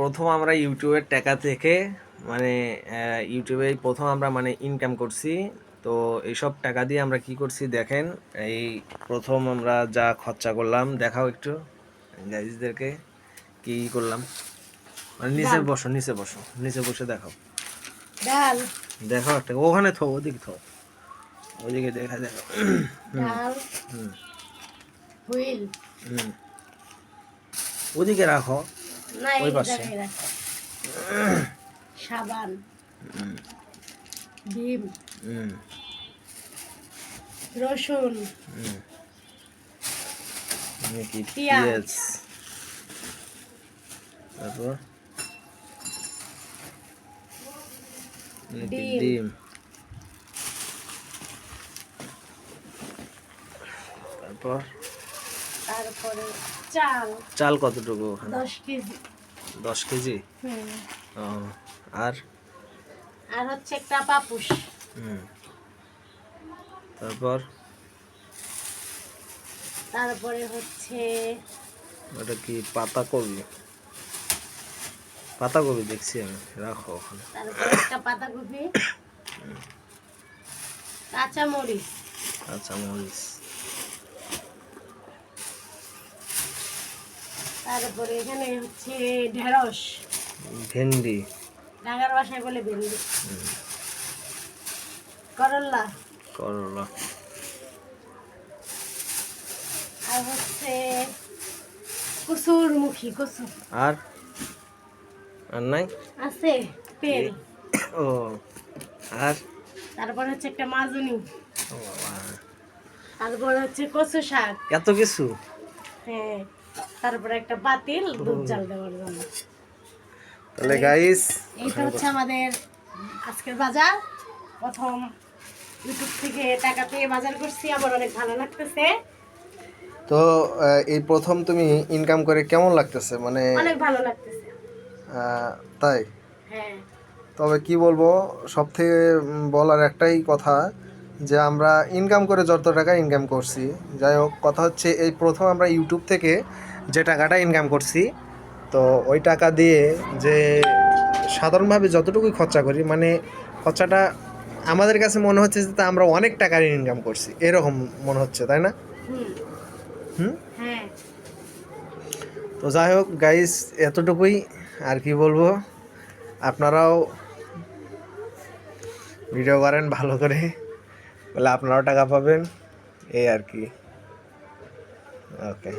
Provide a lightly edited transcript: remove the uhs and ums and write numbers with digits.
প্রথম আমরা ইউটিউবের টাকা থেকে মানে ইউটিউবে প্রথম আমরা মানে ইনকাম করছি। তো এইসব টাকা দিয়ে আমরা কি করছি দেখেন। এই প্রথম আমরা যা খরচা করলাম দেখাও একটু গাইজদেরকে কি করলাম। মানে নিচে ডাল বসো, নিচে বসো, নিচে বসে দেখাও, ডাল দেখাও একটা ওখানে থো, ওদিকে থো, ওদিকে দেখা দেখো। ডাল হুম হুইল হুম ওদিকে রাখো, না ওই এই পাশে। জায়গায় রাখো। সাবান, ডিম, হুম রসুন, হুম নাকি পেঁয়াজ, পেঁয়াজ, তারপর নাকি ডিম, ডিম, তারপর তারপরে চাল চাল কতটুকু ওখানে? 10 কেজি। 10 কেজি। হুম ও, আর আর হচ্ছে একটা পাপুস। হুম তারপর তারপরে হচ্ছে ওটা কি পাতাকপি? পাতাকপি দেখছি আমি, রাখো ওখানে। তারপরে একটা পাতাকপি, কাঁচা মরিচ, আচ্ছা, মরিচ, তারপরে এখানে হচ্ছে ঢেঁড়স, ভেন্ডি, ঢাকার ভাষায় বলে ভেন্ডি, করল্লা, করলা, আর হচ্ছে কচুরমুখী কচু আর আর নাই? আছে, তেল, ও, আর তারপর হচ্ছে একটা মাজুনি, ও বাবা, তারপর হচ্ছে কচু শাক, এত কিছু! হ্যাঁ, তারপরে একটা পাতিল দুধ জাল দেওয়ার জন্য। তাহলে গাইস এইটা হচ্ছে আমাদের আজকের বাজার। প্রথম ইউটিউব থেকে টাকা পেয়ে বাজার করছি, আমার অনেক ভালো লাগতেছে। তো এই প্রথম তুমি ইনকাম করে কেমন লাগতেছে? মানে অনেক ভালো লাগতেছে। তাই? হ্যাঁ তবে কি বলবো, সব থেকে বলার একটাই কথা যে আমরা ইনকাম করে যত টাকা ইনকাম করছি, যাই হোক, কথা হচ্ছে এই প্রথম আমরা ইউটিউব থেকে যে টাকাটা ইনকাম করছি, তো ওই টাকা দিয়ে যে সাধারণভাবে যতটুকুই খরচা করি, মানে খরচাটা আমাদের কাছে মনে হচ্ছে যে তা আমরা অনেক টাকার ইনকাম করছি এরকম মনে হচ্ছে, তাই না? হুম হুম। হ্যাঁ তো যাই হোক গাইস, এতটুকুই। আর কি বলবো, আপনারাও ভিডিও করেন ভালো করে, বলে আপনারাও টাকা পাবেন, এই আর কি। ওকে।